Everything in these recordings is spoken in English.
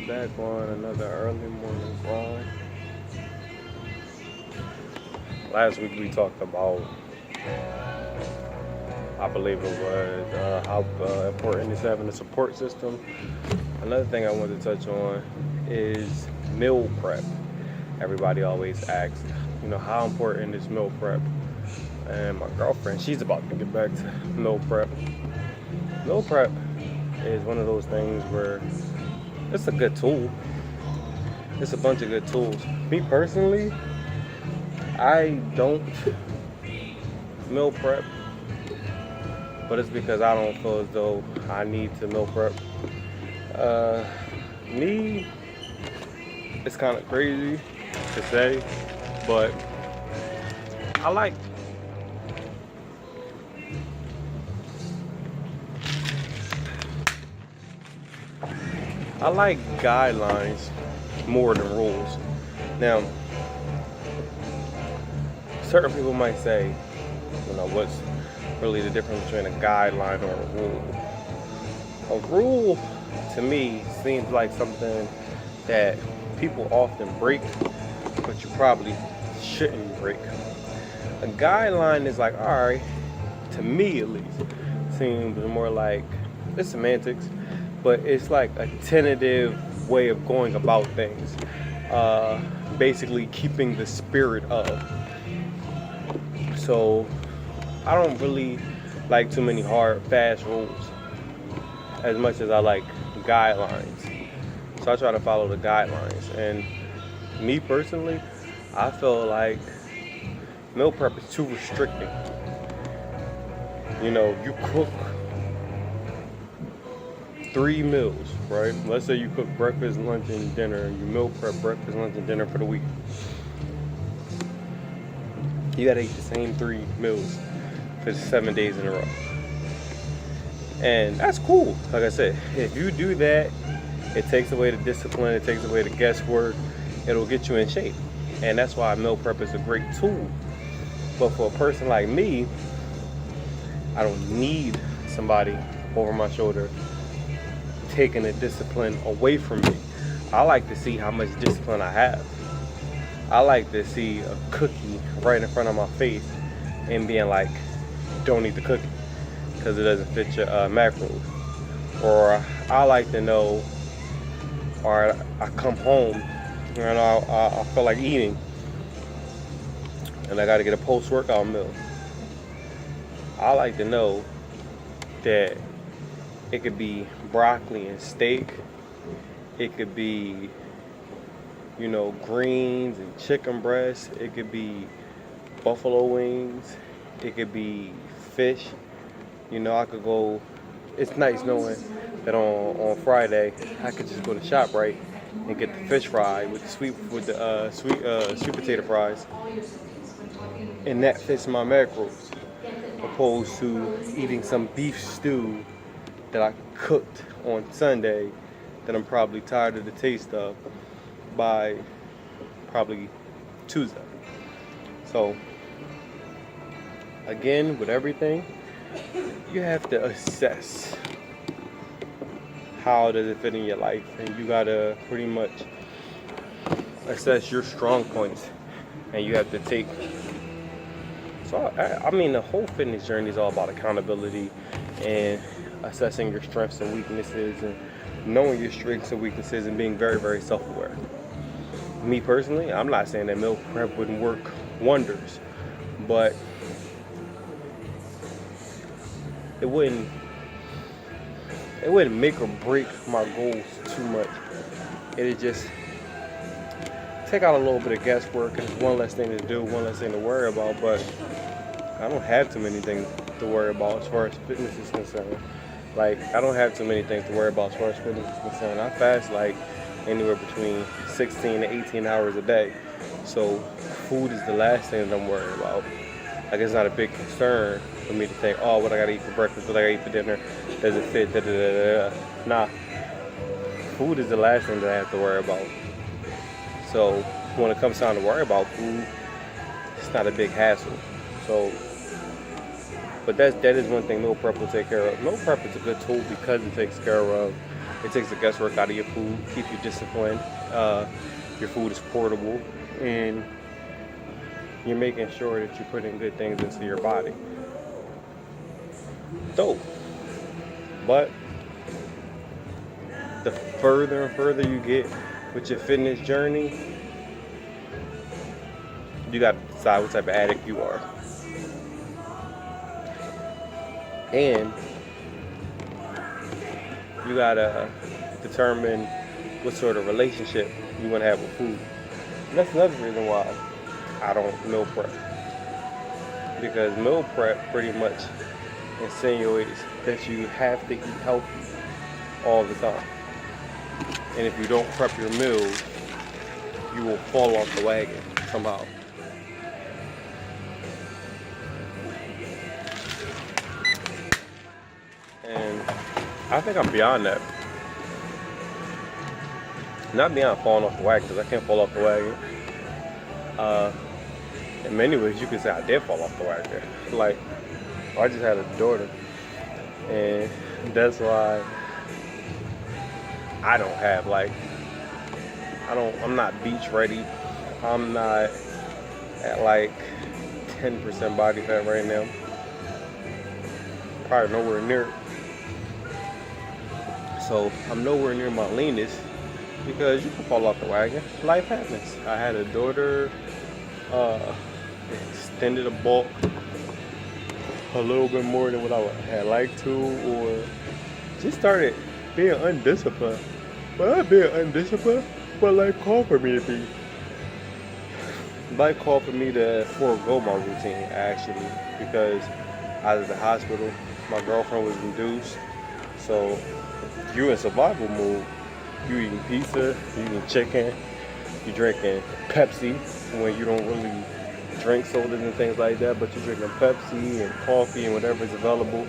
back on another early morning grind. Last week we talked about, I believe it was, how important is having a support system. Another thing I wanted to touch on is meal prep. Everybody always asks, how important is meal prep? And my girlfriend, she's about to get back to meal prep. Meal prep is one of those things where it's a good tool. It's a bunch of good tools. Me personally, I don't meal prep, but it's because I don't feel as though I need to meal prep. Me, it's kind of crazy to say, but I like guidelines more than rules. Now, certain people might say, what's really the difference between a guideline or a rule? A rule, to me, seems like something that people often break, but you probably shouldn't break. A guideline is like, all right, to me at least, seems more like, it's semantics, but it's like a tentative way of going about things. Basically keeping the spirit of. So I don't really like too many hard, fast rules as much as I like guidelines. So I try to follow the guidelines. And me personally, I feel like meal prep is too restricting. You cook 3 meals, right? Let's say you cook breakfast, lunch, and dinner, and you meal prep breakfast, lunch, and dinner for the week. You gotta eat the same 3 meals for 7 days in a row. And that's cool. Like I said, if you do that, it takes away the discipline, it takes away the guesswork, it'll get you in shape. And that's why meal prep is a great tool. But for a person like me, I don't need somebody over my shoulder taking the discipline away from me. I like to see how much discipline I have. I like to see a cookie right in front of my face and being like, don't eat the cookie because it doesn't fit your macros. Or I like to know, or I come home and I feel like eating and I got to get a post-workout meal. I like to know that it could be broccoli and steak. It could be, greens and chicken breast. It could be buffalo wings. It could be fish. I could go. It's nice knowing that on Friday I could just go to ShopRite and get the fish fry with the sweet potato fries, and that fits my macros, opposed to eating some beef stew that I cooked on Sunday that I'm probably tired of the taste of by probably Tuesday. So again, with everything, you have to assess how does it fit in your life, and you gotta pretty much assess your strong points, and you have to take. So I mean, the whole fitness journey is all about accountability and assessing your strengths and weaknesses and knowing your strengths and weaknesses and being very, very self-aware. Me personally, I'm not saying that meal prep wouldn't work wonders, but it wouldn't make or break my goals too much. It'd just take out a little bit of guesswork, and it's one less thing to do, one less thing to worry about. But I don't have too many things to worry about as far as fitness is concerned. Like, I don't have too many things to worry about as far as fitness is concerned. I fast like anywhere between 16 to 18 hours a day. So food is the last thing that I'm worried about. Like, it's not a big concern for me to think, oh, what I gotta eat for breakfast, what I gotta eat for dinner, does it fit, da da da da. Nah. Food is the last thing that I have to worry about. So when it comes time to worry about food, it's not a big hassle. So, but that is one thing meal prep will take care of. Meal prep is a good tool because it takes care of It takes the guesswork out of your food, keeps you disciplined. Your food is portable, and you're making sure that you're putting good things into your body. Dope. But the further and further you get with your fitness journey, you got to decide what type of addict you are. And you got to determine what sort of relationship you want to have with food. And that's another reason why I don't meal prep. Because meal prep pretty much insinuates that you have to eat healthy all the time. And if you don't prep your meals, you will fall off the wagon somehow. And I think I'm beyond that. Not beyond falling off the wagon, because I can't fall off the wagon. In many ways, you could say I did fall off the wagon. Like, I just had a daughter, and that's why I don't have, like, I'm not beach ready. I'm not at like 10% body fat right now. Probably nowhere near it. So I'm nowhere near my leanest, because you can fall off the wagon. Life happens. I had a daughter, extended a bulk a little bit more than what I had liked to, or just started being undisciplined. But not being undisciplined, but like call for me to be. Like call for me to forego my routine, actually, because I was at the hospital. My girlfriend was induced, so you in survival mode. You eating pizza, you eating chicken, you drinking Pepsi when you don't really drink sodas and things like that, but you're drinking Pepsi and coffee and whatever is available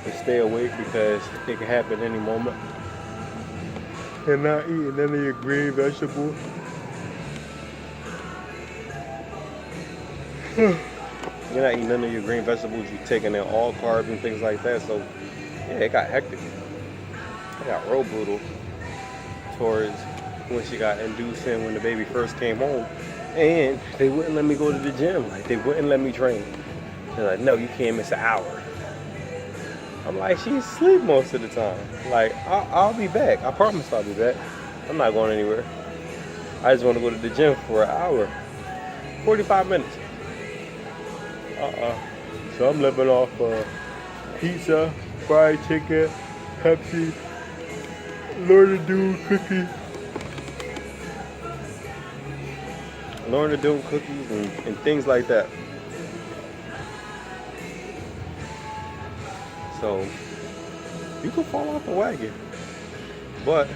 to stay awake, because it can happen any moment. And not eating none of your green vegetables. You're not eating none of your green vegetables. You're taking in all carbs and things like that. So, yeah, it got hectic. It got real brutal towards when she got induced and when the baby first came home. And they wouldn't let me go to the gym. Like, they wouldn't let me train. They're like, no, you can't miss an hour. I'm like, she's asleep most of the time. Like, I'll be back. I promise I'll be back. I'm not going anywhere. I just want to go to the gym for an hour. 45 minutes. So I'm living off pizza, fried chicken, Pepsi, Lord Doom cookies. Lord Doom cookies and things like that. So you can fall off the wagon. But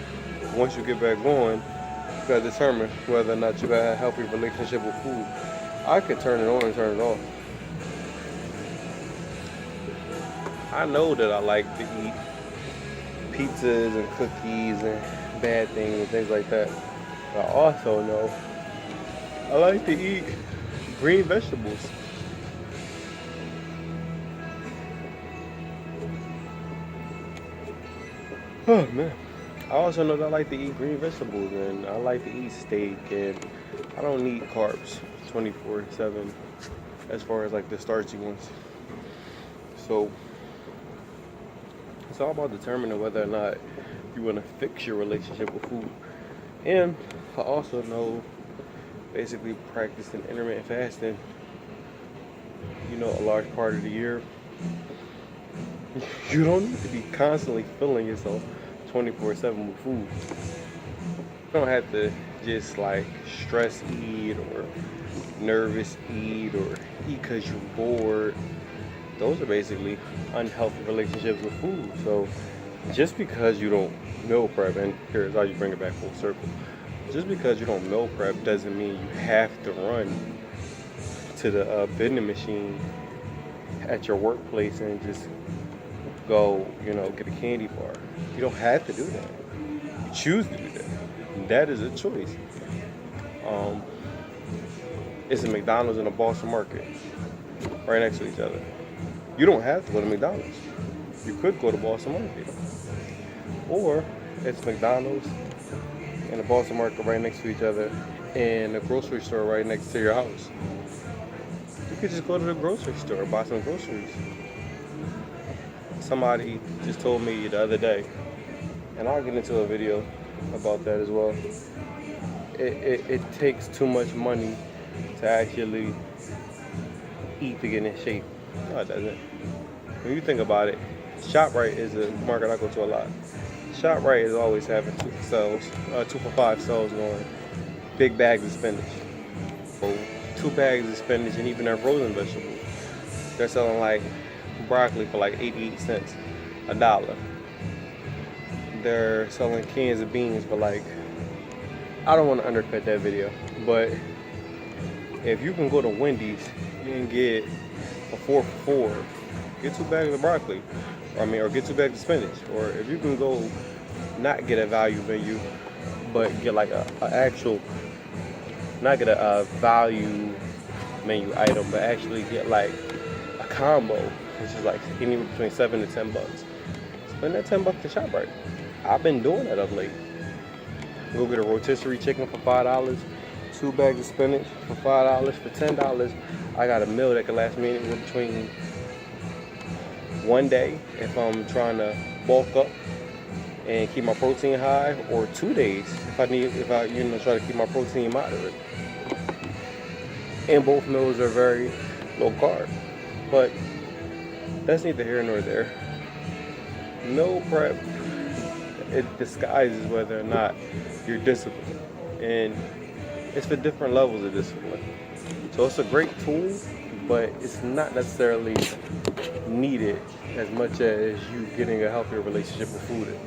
once you get back going, you gotta determine whether or not you got a healthy relationship with food. I could turn it on and turn it off. I know that I like to eat pizzas and cookies and bad things and things like that. But I also know I like to eat green vegetables. Oh man. I also know that I like to eat green vegetables, and I like to eat steak, and I don't need carbs 24/7 as far as like the starchy ones. So it's all about determining whether or not you want to fix your relationship with food. And I also know, basically practicing intermittent fasting, a large part of the year, you don't need to be constantly filling yourself 24/7 with food. You don't have to just like stress eat or nervous eat or eat because you're bored. Those are basically unhealthy relationships with food. So just because you don't meal prep, and here's how you bring it back full circle, just because you don't meal prep doesn't mean you have to run to the vending machine at your workplace and just go, get a candy bar. You don't have to do that. You choose to do that. And that is a choice. It's a McDonald's and a Boston Market right next to each other. You don't have to go to McDonald's. You could go to Boston Market. Or it's McDonald's and the Boston Market right next to each other, and a grocery store right next to your house. You could just go to the grocery store, buy some groceries. Somebody just told me the other day, and I'll get into a video about that as well. It takes too much money to actually eat to get in shape. No, it doesn't. When you think about it, ShopRite is a market I go to a lot. ShopRite is always having 2 for $5 sales going. Big bags of spinach. So 2 bags of spinach, and even their frozen vegetables. They're selling like broccoli for like 88 cents, $1. They're selling cans of beans for like, I don't want to undercut that video, but if you can go to Wendy's and get a 4 for $4, get 2 bags of broccoli, or get 2 bags of spinach. Or if you can go not get a value menu, but get like not get a value menu item, but actually get like a combo, which is like anywhere between $7 to $10. Spend that $10 to ShopRite. I've been doing that of late. Go get a rotisserie chicken for $5, 2 bags of spinach for $5. For $10, I got a meal that can last me anywhere between one day if I'm trying to bulk up and keep my protein high, or 2 days if I try to keep my protein moderate. And both meals are very low carb, but that's neither here nor there. Meal prep, it disguises whether or not you're disciplined, and it's for different levels of discipline. So it's a great tool, but it's not necessarily needed as much as you getting a healthier relationship with food is.